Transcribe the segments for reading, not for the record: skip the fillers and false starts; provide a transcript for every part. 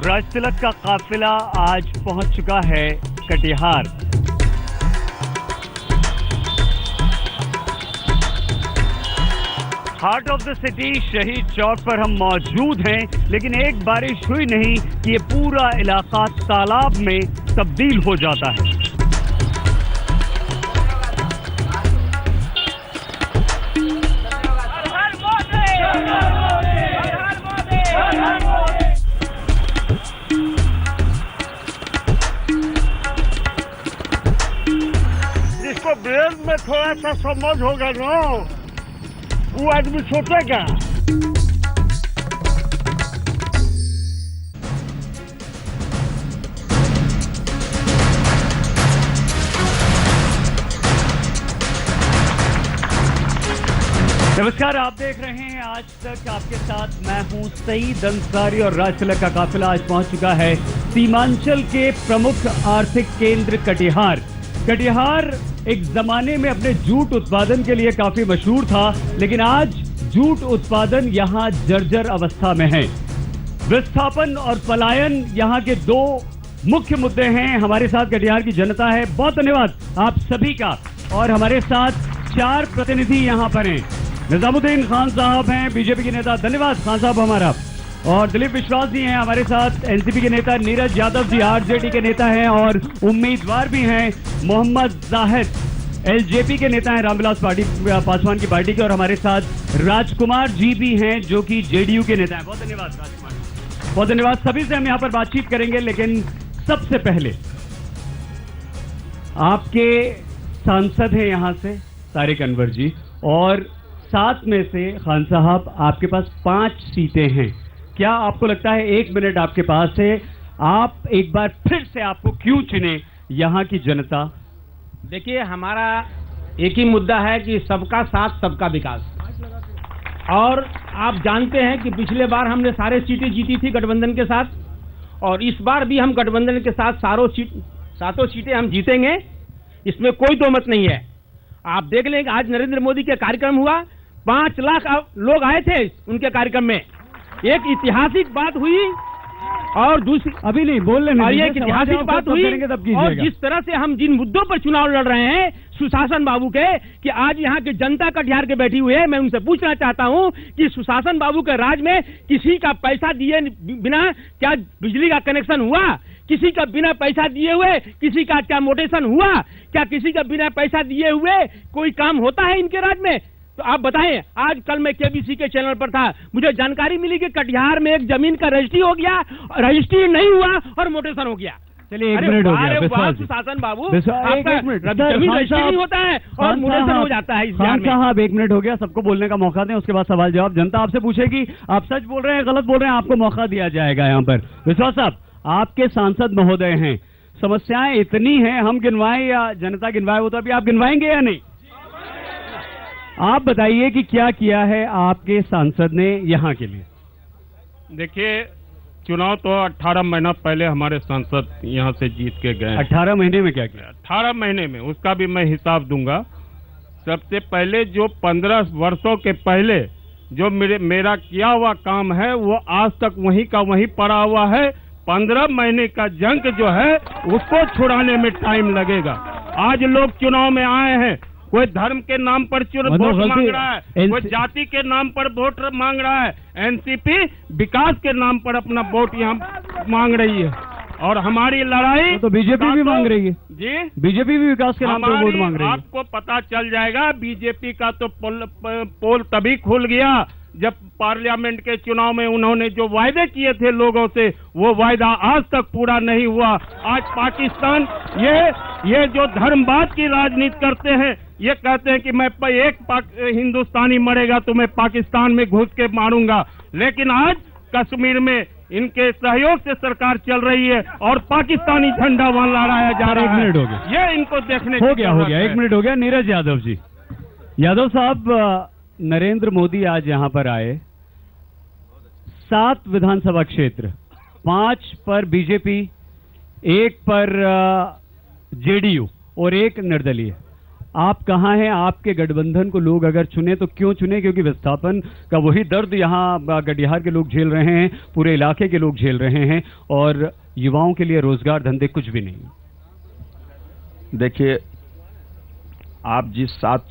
राजतिलक का काफिला आज पहुंच चुका है Katihar. Heart of the city शहीद चौक पर हम मौजूद हैं, लेकिन एक बारिश हुई नहीं कि ये पूरा इलाका तालाब में तब्दील हो जाता है। जिसको ब्रेन में थोड़ा सा समझ होगा ना, वो आदमी सोचेगा। नमस्कार, आप देख रहे हैं आज तक। आपके साथ मैं हूं सईद अंसारी और राजतिलक का काफिला आज पहुंच चुका है सीमांचल के प्रमुख आर्थिक केंद्र कटिहार। कटिहार एक जमाने में अपने जूट उत्पादन के लिए काफी मशहूर था, लेकिन आज जूट उत्पादन यहां जर्जर अवस्था में है। विस्थापन और पलायन यहां के दो मुख्य मुद्दे हैं। हमारे साथ कटिहार की जनता है, बहुत धन्यवाद आप सभी का। और हमारे साथ 4 प्रतिनिधि यहां पर हैं। निजामुद्दीन खान साहब हैं, बीजेपी के नेता, धन्यवाद खान साहब हमारा। और दिलीप विश्वास जी हैं हमारे साथ, एनसीपी के नेता। नीरज यादव जी आरजेडी के नेता हैं और उम्मीदवार भी हैं। मोहम्मद जाहिद एलजेपी के नेता हैं, रामविलास पासवान की पार्टी के। और हमारे साथ राजकुमार जी भी हैं जो कि जेडीयू के नेता हैं। बहुत धन्यवाद राजकुमार, बहुत धन्यवाद। सभी से हम यहाँ पर बातचीत करेंगे, लेकिन सबसे पहले आपके सांसद हैं यहाँ से तारिक अनवर जी, और 7 में से खान साहब आपके पास 5 सीटें हैं। क्या आपको लगता है, 1 मिनट आपके पास है, आप एक बार फिर से आपको क्यों चुने यहाँ की जनता? देखिए, हमारा एक ही मुद्दा है कि सबका साथ सबका विकास। और आप जानते हैं कि पिछले बार हमने सारे सीटें जीती थी गठबंधन के साथ, और इस बार भी हम गठबंधन के साथ सातों सीटें हम जीतेंगे, इसमें कोई दो मत नहीं है। आप देख लें कि आज नरेंद्र मोदी के कार्यक्रम हुआ, 5 लाख लोग आए थे उनके कार्यक्रम में। एक ऐतिहासिक बात हुई और दूसरी अभी नहीं बोल रहे, और ये ऐतिहासिक बात हुई। और जिस तरह से हम जिन मुद्दों पर चुनाव लड़ रहे हैं सुशासन बाबू के, कि आज यहाँ की जनता कटिहार के बैठी हुई है, मैं उनसे पूछना चाहता हूँ कि सुशासन बाबू के राज में किसी का पैसा दिए बिना क्या बिजली का कनेक्शन हुआ? किसी का बिना पैसा दिए हुए किसी का क्या मोटेशन हुआ? क्या किसी का बिना पैसा दिए हुए कोई काम होता है इनके राज में? तो आप बताएं। आज कल मैं केबीसी के चैनल पर था, मुझे जानकारी मिली कि कटिहार में एक जमीन का रजिस्ट्री हो गया, रजिस्ट्री नहीं हुआ और मोटेशन हो गया। चलिए 1 मिनट हो गया। सुशासन बाबू, जमीन रजिस्ट्री होता है और मोटेशन हो जाता है। खान साहब 1 मिनट हो गया, सबको बोलने का मौका दें, उसके बाद सवाल जवाब। जनता आपसे पूछेगी, आप सच बोल रहे हैं गलत बोल रहे हैं, आपको मौका दिया जाएगा यहाँ पर। विश्वास साहब, आपके सांसद महोदय हैं, समस्याएं इतनी हैं, हम गिनवाएं या जनता गिनवाए? वो तो अभी आप गिनवाएंगे या नहीं? आप बताइए कि क्या किया है आपके सांसद ने यहाँ के लिए? देखिए, चुनाव तो 18 महीना पहले हमारे सांसद यहाँ से जीत के गए। 18 महीने में क्या किया? 18 महीने में उसका भी मैं हिसाब दूंगा। सबसे पहले जो 15 वर्षों के पहले जो मेरा किया हुआ काम है, वो आज तक वहीं का वहीं पड़ा हुआ है। 15 महीने का जंग जो है उसको छुड़ाने में टाइम लगेगा। आज लोग चुनाव में आए हैं, कोई धर्म के नाम पर वोट मांग रहा है, कोई जाति के नाम पर वोट मांग रहा है, एनसीपी विकास के नाम पर अपना वोट यहाँ मांग रही है। और हमारी लड़ाई तो बीजेपी भी मांग रही है जी, बीजेपी भी विकास के नाम पर वोट मांग रही है। आपको पता चल जाएगा, बीजेपी का तो पोल तभी खुल गया जब पार्लियामेंट के चुनाव में उन्होंने जो वायदे किए थे लोगों से, वो वायदा आज तक पूरा नहीं हुआ। आज पाकिस्तान ये जो धर्मवाद की राजनीति करते हैं, ये कहते हैं कि मैं एक हिंदुस्तानी मरेगा तो मैं पाकिस्तान में घुस के मारूंगा, लेकिन आज कश्मीर में इनके सहयोग से सरकार चल रही है और पाकिस्तानी झंडा वहां लहराया जा रहा है। 1 मिनट हो गया, ये इनको देखने हो गया 1 मिनट हो गया। नीरज यादव जी, यादव साहब, नरेंद्र मोदी आज यहाँ पर आए, 7 विधानसभा क्षेत्र, 5 पर बीजेपी, 1 पर जेडीयू और 1 निर्दलीय। आप कहाँ हैं? आपके गठबंधन को लोग अगर चुने तो क्यों चुने? क्योंकि विस्थापन का वही दर्द यहाँ कटिहार के लोग झेल रहे हैं, पूरे इलाके के लोग झेल रहे हैं, और युवाओं के लिए रोजगार धंधे कुछ भी नहीं। देखिए, आप जिस 7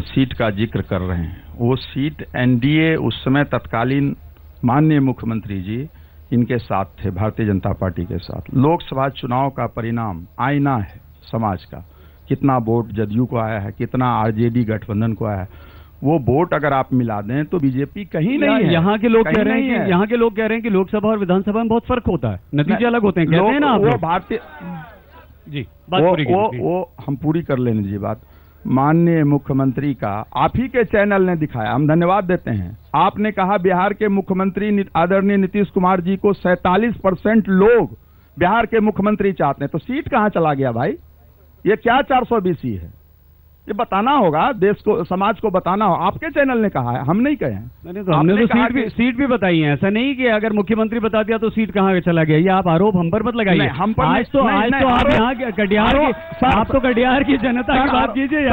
सीट का जिक्र कर रहे हैं, वो सीट एनडीए उस समय तत्कालीन माननीय मुख्यमंत्री जी इनके साथ थे, भारतीय जनता पार्टी के साथ। लोकसभा चुनाव का परिणाम आईना है समाज का, कितना वोट जदयू को आया है, कितना आरजेडी गठबंधन को आया है। वो वोट अगर आप मिला दें तो बीजेपी कहीं नहीं है। यहाँ के लोग कह रहे हैं कि यहाँ के लोग कह रहे हैं कि लोकसभा और विधानसभा में बहुत फर्क होता है, नतीजे अलग होते हैं, कहते हैं ना आप। वो भारतीय जी बात पूरी वो हम पूरी कर लेने जी बात। माननीय मुख्यमंत्री का आप ही के चैनल ने दिखाया, हम धन्यवाद देते हैं। आपने कहा बिहार के मुख्यमंत्री आदरणीय नीतीश कुमार जी को 47% लोग बिहार के मुख्यमंत्री चाहते हैं, तो सीट कहां चला गया भाई? ये क्या 420 है? ये बताना होगा, देश को, समाज को बताना हो। आपके चैनल ने कहा है, हम नहीं कहे हैं। तो हमने तो सीट भी बताई है। ऐसा नहीं कि अगर मुख्यमंत्री बता दिया तो सीट कहाँ चला गया। ये आप आरोप हम पर मत लगाइए। हम पर आज तो आप यहाँ कटिहार की, आप तो कटिहार की जनता की बात कीजिए।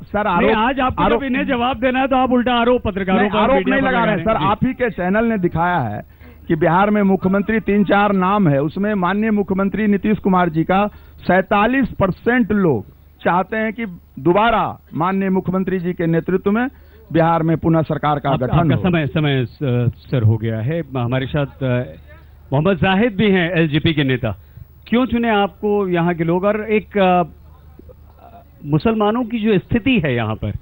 सर आज आपको जब इन्हें जवाब देना है तो आप उल्टा आरोप पत्रकारों पर आरोप नहीं लगा रहे हैं। सर, आप ही के चैनल ने दिखाया है कि बिहार में मुख्यमंत्री 3-4 नाम है, उसमें माननीय मुख्यमंत्री नीतीश कुमार जी का 47% लोग चाहते हैं कि दोबारा माननीय मुख्यमंत्री जी के नेतृत्व में बिहार में पुनः सरकार का गठन हो। समय सर हो गया है। हमारे साथ मोहम्मद जाहिद भी हैं, एलजेपी के नेता। क्यों चुने आपको यहाँ के लोग? और एक मुसलमानों की जो स्थिति है यहाँ पर,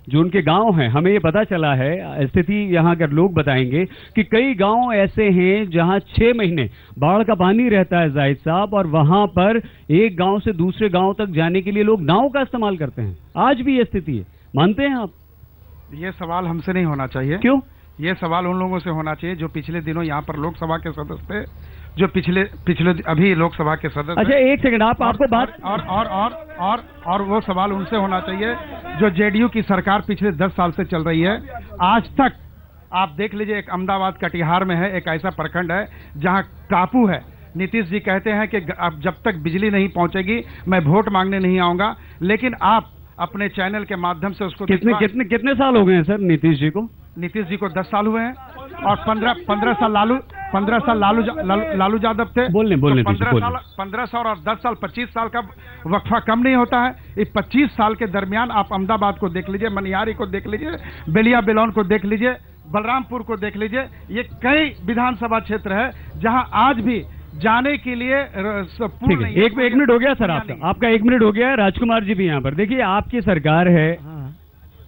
जो उनके गांव हैं, हमें ये पता चला है, स्थिति यहाँ के लोग बताएंगे कि कई गांव ऐसे हैं जहां 6 महीने बाढ़ का पानी रहता है जाहिद साहब, और वहां पर एक गांव से दूसरे गांव तक जाने के लिए लोग नाव का इस्तेमाल करते हैं। आज भी ये स्थिति है, मानते हैं आप? ये सवाल हमसे नहीं होना चाहिए। क्यों? ये सवाल उन लोगों से होना चाहिए जो पिछले दिनों यहाँ पर लोकसभा के सदस्य थे, जो पिछले अभी लोकसभा के सदस्य। अच्छा, एक सेकंड, आपको बात और वो सवाल उनसे होना चाहिए जो जेडीयू की सरकार पिछले 10 साल से चल रही है। आज तक आप देख लीजिए, एक अहमदाबाद कटिहार में है, एक ऐसा प्रखंड है जहां टापू है। नीतीश जी कहते हैं कि अब जब तक बिजली नहीं पहुंचेगी मैं वोट मांगने नहीं आऊंगा, लेकिन आप अपने चैनल के माध्यम से उसको कितने साल हो गए हैं सर नीतीश जी को? नीतीश जी को 10 साल हुए हैं, और 15 साल लालू यादव थे। बोलने 15 साल और 10 साल 25 साल का वक्फा कम नहीं होता है। इस 25 साल के दरमियान आप अहमदाबाद को देख लीजिए, मनिहारी को देख लीजिए, बेलिया बेलौन को देख लीजिए, बलरामपुर को देख लीजिए। ये कई विधानसभा क्षेत्र है जहां आज भी जाने के लिए एक मिनट हो गया सर, आपका 1 मिनट हो गया है। राजकुमार जी भी यहाँ पर देखिए, आपकी सरकार है।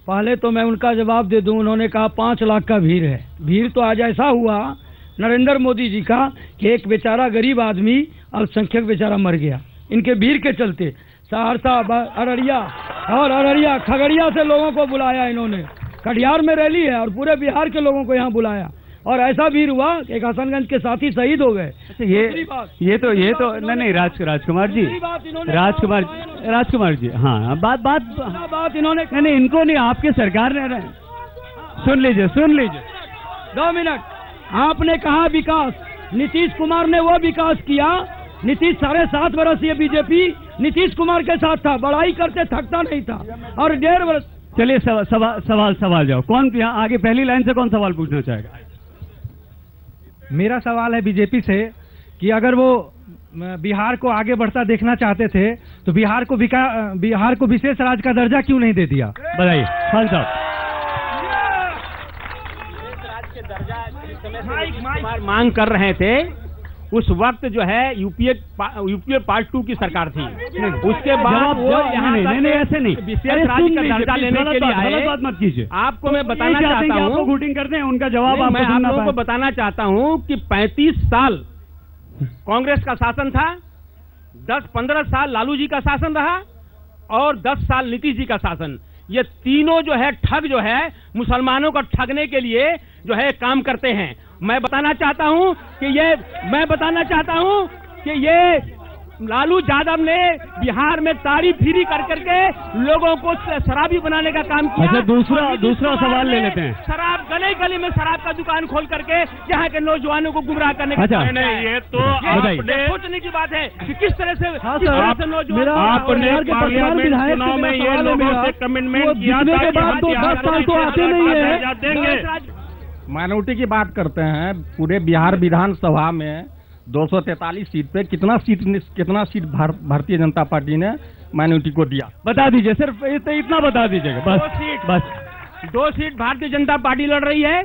पहले तो मैं उनका जवाब दे दूं। उन्होंने कहा 5 लाख का भीड़ है। भीड़ तो आज ऐसा हुआ नरेंद्र मोदी जी का कि एक बेचारा गरीब आदमी अल्पसंख्यक बेचारा मर गया इनके भीड़ के चलते। सहरसा, अररिया, खगड़िया से लोगों को बुलाया इन्होंने। कटिहार में रैली है और पूरे बिहार के लोगों को यहाँ बुलाया, और ऐसा भीड़ हुआ कि एक हसनगंज के साथी शहीद हो गए। ये तो नहीं राजकुमार जी, हाँ बात इन्होंने नहीं, इनको नहीं, आपके सरकार ने। सुन लीजिए 2 मिनट। आपने कहा विकास, नीतीश कुमार ने वो विकास किया। नीतीश 7.5 वर्ष ये बीजेपी नीतीश कुमार के साथ था, बड़ाई करते थकता नहीं था, और 1.5 वर्ष। चलिए सवाल जाओ। कौन यहाँ आगे पहली लाइन से कौन सवाल पूछना चाहेगा? मेरा सवाल है बीजेपी से कि अगर वो बिहार को आगे बढ़ता देखना चाहते थे तो बिहार को विशेष राज्य का दर्जा क्यों नहीं दे दिया? बताइए खान साहब। मांग कर रहे थे उस वक्त जो है यूपीए पार्ट 2 की सरकार थी। उसके बाद वो नहीं ऐसे नहीं, विशेष राज्य का दर्जा लेने के लिए आए। बात मत कीजिए। आपको मैं बताना चाहता हूँ, वोटिंग करते हैं उनका जवाब मैं आप लोगों को बताना चाहता हूँ कि 35 साल कांग्रेस का शासन था, 10-15 साल लालू जी का शासन रहा, और 10 साल नीतीश जी का शासन। ये तीनों जो है ठग जो है मुसलमानों को ठगने के लिए जो है काम करते हैं। मैं बताना चाहता हूं कि ये लालू यादव ने बिहार में तारी फिरी कर करके लोगों को शराबी बनाने का काम किया। अच्छा, दूसरा सवाल ले लेते हैं। शराब गली गली में शराब का दुकान खोल करके यहाँ के नौजवानों को गुमराह करने का काम। नहीं, ये तो आपने सोचने की बात है कि किस तरह से नौजवान आपने पार्लियामेंट चुनाव में ये लोगों से कमिटमेंट किया था कि 10 साल तो आते नहीं है। देंगे। माइनॉरिटी की बात करते हैं, पूरे बिहार विधानसभा में 243 सीट पे कितना सीट भारतीय जनता पार्टी ने माइनॉरिटी को दिया? बता दीजिए, सिर्फ इतना बता दीजिएगा बस। 2 सीट भारतीय जनता पार्टी लड़ रही है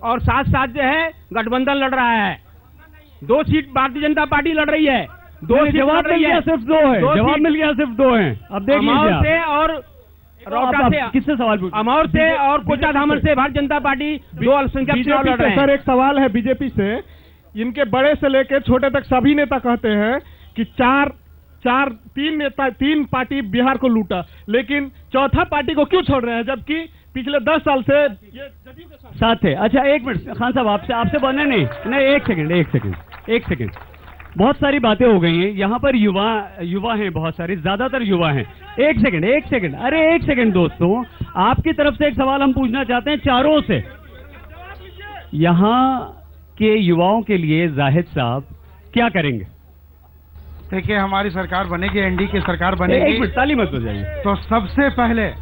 और साथ जो है गठबंधन लड़ रहा है। 2 सीट भारतीय जनता पार्टी लड़ रही है, 2 सीट जवाब मिल गया, सिर्फ 2 है। जवाब मिल गया, सिर्फ 2 है। अब देख लीजिए और किससे सवाल पूछ? अमौर से और कोचाधामन से भारतीय जनता पार्टी 2 अल्पसंख्यक चुनाव लड़ रहे हैं। सर, एक सवाल है बीजेपी से। इनके बड़े से लेकर छोटे तक सभी नेता कहते हैं कि तीन पार्टी बिहार को लूटा, लेकिन चौथा पार्टी को क्यों छोड़ रहे हैं, जबकि पिछले 10 साल से ये साथ थे। अच्छा, 1 मिनट खान साहब, आपसे बोलने नहीं, एक सेकंड। बहुत सारी बातें हो गई हैं यहाँ पर। युवा हैं, बहुत सारे, ज्यादातर युवा हैं। एक सेकंड, अरे 1 सेकंड दोस्तों, आपकी तरफ से एक सवाल हम पूछना चाहते हैं चारों से। यहाँ के युवाओं के लिए जाहिद साहब क्या करेंगे? देखिए, हमारी सरकार बनेगी, एनडीए की सरकार बनेगी। 1 मिनट, ताली मत बजाइए। तो सबसे पहले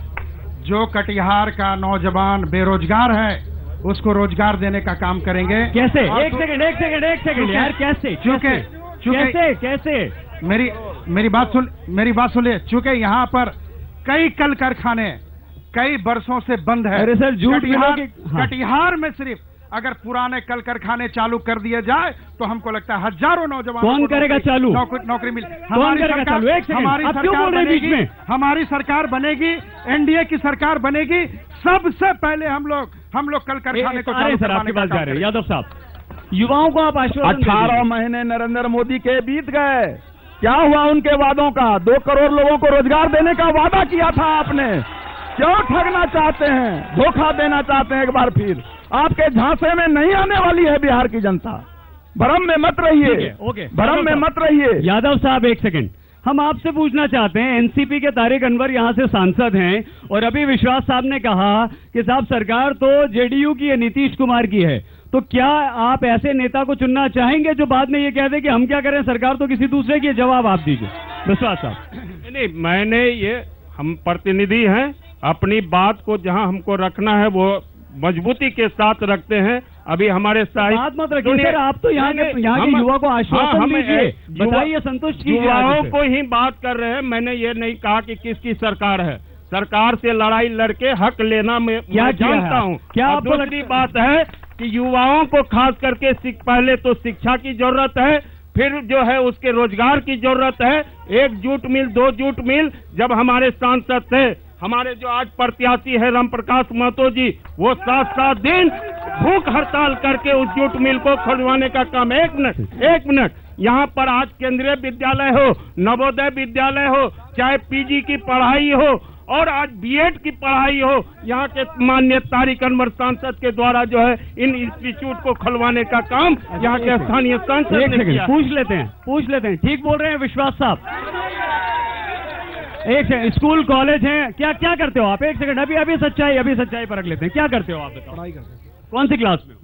जो कटिहार का नौजवान बेरोजगार है उसको रोजगार देने का काम करेंगे। कैसे? एक सेकंड यार, कैसे? मेरी बात सुनिए। चूंकि यहाँ पर कई कल कारखाने कई वर्षों से बंद है। अरे सर, झूठ कटिहार में सिर्फ अगर पुराने कल कारखाने चालू कर दिए जाए तो हमको लगता है हजारों नौजवान कौन करेगा चालू? नौकरी मिल। हमारी सरकार बनेगी, एनडीए की सरकार बनेगी। सबसे पहले हम लोग कल कारखाने को चालू करवाने का काम करेंगे। यादव साहब, युवाओं को आप आश्वासन 18 महीने नरेंद्र मोदी के बीत गए, क्या हुआ उनके वादों का? 2 करोड़ लोगों को रोजगार देने का वादा किया था आपने। क्यों ठगना चाहते हैं, धोखा देना चाहते हैं? एक बार फिर आपके झांसे में नहीं आने वाली है बिहार की जनता। भ्रम में मत रहिए, भ्रम में मत रहिए। यादव साहब, 1 सेकंड, हम आपसे पूछना चाहते हैं। एनसीपी के तारिक अनवर यहाँ से सांसद हैं और अभी विश्वास साहब ने कहा कि साहब सरकार तो जेडीयू की है, नीतीश कुमार की है, तो क्या आप ऐसे नेता को चुनना चाहेंगे जो बाद में ये कह दे कि हम क्या करें, सरकार तो किसी दूसरे की है? जवाब आप दीजिए विश्वास साहब। नहीं, हम प्रतिनिधि हैं, अपनी बात को जहां हमको रखना है वो मजबूती के साथ रखते हैं। अभी हमारे बात मत रखिए सर, आप तो यहाँ के युवा को आश्वासन दीजिए, बताइए, संतुष्ट कीजिए। युवाओं को ही बात कर रहे हैं। मैंने ये नहीं कहा कि किसकी सरकार है। सरकार से लड़ाई लड़के हक लेना मैं जानता हूँ। क्या दूसरी बात है कि युवाओं को खास करके पहले तो शिक्षा की जरूरत है, फिर जो है उसके रोजगार की जरूरत है। 1 जूट मिल, 2 जूट मिल, जब हमारे सांसद थे, हमारे जो आज प्रत्याशी है राम प्रकाश महतो जी, वो 7 दिन भूख हड़ताल करके उस जूट मिल को खुलवाने का काम। एक मिनट, यहाँ पर आज केंद्रीय विद्यालय हो, नवोदय विद्यालय हो, चाहे पीजी की पढ़ाई हो और आज बीएड की पढ़ाई हो, यहाँ के माननीय तारिक अनवर सांसद के द्वारा जो है इन इंस्टीट्यूट को खुलवाने का काम यहाँ के स्थानीय सांसद ने किया। पूछ लेते हैं। ठीक बोल रहे हैं विश्वास साहब। एक सेकंड, स्कूल कॉलेज हैं, क्या करते हो आप? 1 सेकंड, अभी सच्चाई परख लेते हैं। क्या करते हो आप, बताओ? पढ़ाई करते हैं। कौन सी क्लास में?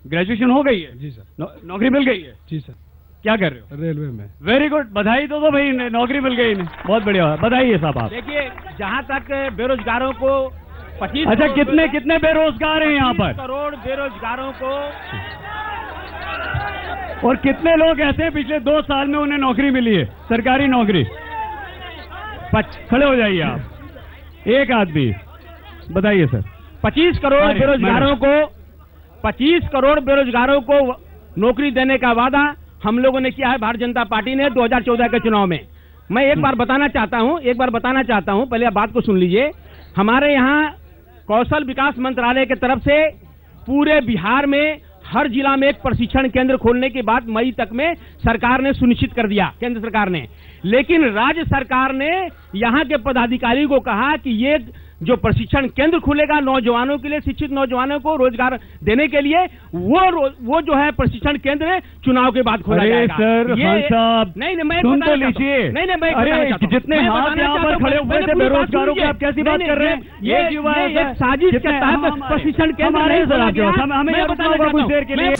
ग्रेजुएशन हो गई है? जी सर। नौकरी मिल गई है? जी सर। क्या कर रहे हो? रेलवे में। वेरी गुड, बधाई दो भाई, नौकरी मिल गई इन्हें, बहुत बढ़िया। बताइए साहब आप। देखिए, जहाँ तक बेरोजगारों को 25, अच्छा, कितने बेरोजगार हैं यहाँ पर? 25 करोड़ बेरोजगारों को। और कितने लोग ऐसे हैं पिछले 2 साल में उन्हें नौकरी मिली है, सरकारी नौकरी? खड़े हो जाइए आप, एक आदमी बताइए सर। 25 करोड़ बेरोजगारों को नौकरी देने का वादा हम लोगों ने किया है भारतीय जनता पार्टी ने 2014 के चुनाव में। मैं एक बार बताना चाहता हूं, पहले आप बात को सुन लीजिए। हमारे यहाँ कौशल विकास मंत्रालय की तरफ से पूरे बिहार में हर जिला में एक प्रशिक्षण केंद्र खोलने की बात मई तक में सरकार ने सुनिश्चित कर दिया, केंद्र सरकार ने। लेकिन राज्य सरकार ने यहाँ के पदाधिकारी को कहा कि ये जो प्रशिक्षण केंद्र खुलेगा नौजवानों के लिए, शिक्षित नौजवानों को रोजगार देने के लिए, वो जो है प्रशिक्षण केंद्र चुनाव के बाद खोला जाएगा। सर खान साहब नहीं मैं सुन तो लीजिए। मैं अरे जितने हाथ यहाँ पर खड़े हुए थे बेरोजगारों की, आप कैसी बात कर रहे हैं? ये साजिश के तहत प्रशिक्षण केंद्र हमें बताना कुछ देर के लिए।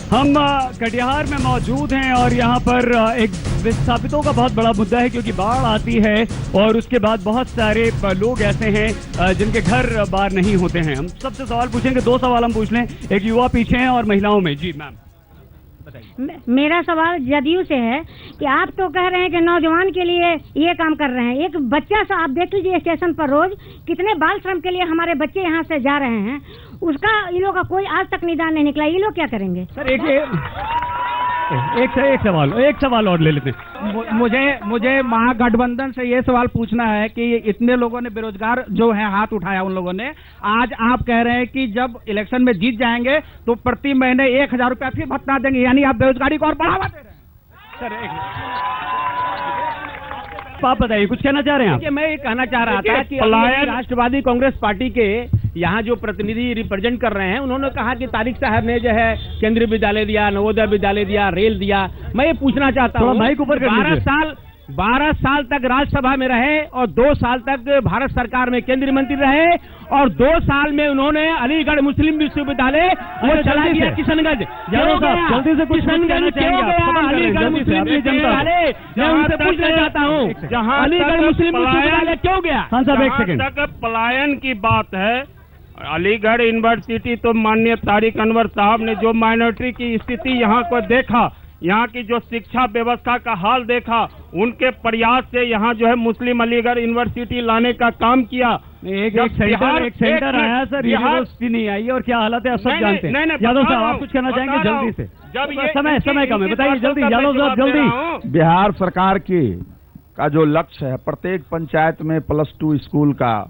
हम कटिहार में मौजूद हैं और यहाँ पर एक विस्थापितों का बहुत बड़ा मुद्दा है, क्योंकि बाढ़ आती है और उसके बाद बहुत सारे लोग ऐसे हैं जिनके घर बाहर नहीं होते हैं। हम सबसे सवाल पूछेंगे, 2 सवाल हम पूछ लें, एक युवा पीछे हैं और महिलाओं में। जी मैम बताइए। मेरा सवाल जदयू से है कि आप तो कह रहे हैं कि नौजवान के लिए ये काम कर रहे हैं, एक बच्चा सा आप देख लीजिए स्टेशन पर रोज कितने बाल श्रम के लिए हमारे बच्चे यहाँ से जा रहे हैं, उसका ये लोग का कोई आज तक निदान नहीं निकला। ये लोग क्या करेंगे? सर एक सवाल और ले लेते हैं। मुझे महागठबंधन से ये सवाल पूछना है कि इतने लोगों ने बेरोजगार जो है हाथ उठाया उन लोगों ने, आज आप कह रहे हैं कि जब इलेक्शन में जीत जाएंगे तो प्रति महीने 1000 रुपया फिर भत्ता देंगे, यानी आप बेरोजगारी को और बढ़ावा दे रहे हैं। सर आप बताइए, कुछ कहना चाह रहे हैं? मैं ये कहना चाह रहा था कि राष्ट्रवादी कांग्रेस पार्टी के यहाँ जो प्रतिनिधि रिप्रेजेंट कर रहे हैं, उन्होंने कहा कि तारिक साहब ने जो है केंद्रीय विद्यालय दिया, नवोदय विद्यालय दिया, रेल दिया। मैं ये पूछना चाहता हूँ, 12 साल तक राज्यसभा में रहे और 2 साल तक भारत सरकार में केंद्रीय मंत्री रहे और 2 साल में उन्होंने अलीगढ़ मुस्लिम विश्वविद्यालय वो चला गया किशनगंज। जल्दी से कुछ कहना चाहेंगे? अलीगढ़ मुस्लिम विश्वविद्यालय मैं उनसे पूछना चाहता हूँ, जहाँ अलीगढ़ मुस्लिम विश्वविद्यालय क्यों गया? तक पलायन की बात है, अलीगढ़ यूनिवर्सिटी तो माननीय तारिक अनवर साहब ने जो माइनॉरिटी की स्थिति यहाँ को देखा, यहाँ की जो शिक्षा व्यवस्था का हाल देखा, उनके प्रयास से यहाँ जो है मुस्लिम अलीगढ़ यूनिवर्सिटी लाने का काम किया। एक सेंटर आया सर, यूनिवर्सिटी नहीं आई और क्या हालत है सब जानते हैं। यादव साहब आप कुछ कहना चाहेंगे जल्दी से? जब ये समय कम है, बताइए जल्दी यादव साहब जल्दी। बिहार सरकार का जो लक्ष्य है प्रत्येक पंचायत में +2 स्कूल का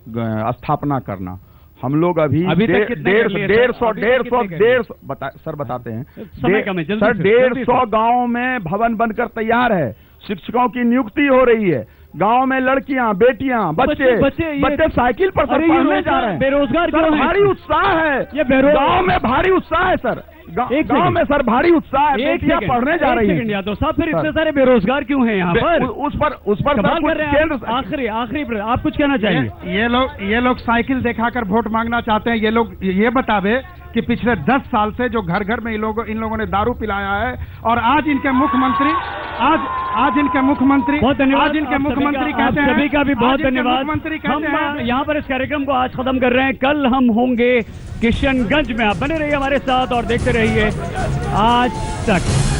स्थापना करना, हम लोग अभी 150 बताते हैं सर, 150 गाँव में भवन बनकर तैयार है, शिक्षकों की नियुक्ति हो रही है, गांव में लड़कियां, बेटियां, बच्चे साइकिल पर पढ़ने जा रहे हैं। बेरोजगार भारी उत्साह है, ये गांव में भारी उत्साह है सर, गांव में सर भारी उत्साह है, बेटियां पढ़ने जा रही हैं। तो सब फिर इतने सारे बेरोजगार क्यों हैं यहाँ पर? उस पर आखिरी आप कुछ कहना चाहिए? ये लोग साइकिल दिखाकर वोट मांगना चाहते हैं। ये लोग ये बतावे कि पिछले 10 साल से जो घर घर में इन लोगों ने दारू पिलाया है, और आज इनके मुख्यमंत्री कहते हैं, सभी का भी बहुत धन्यवाद। हम यहाँ पर इस कार्यक्रम को आज खत्म कर रहे हैं, कल हम होंगे किशनगंज में। आप बने रहिए हमारे साथ और देखते रहिए आज तक।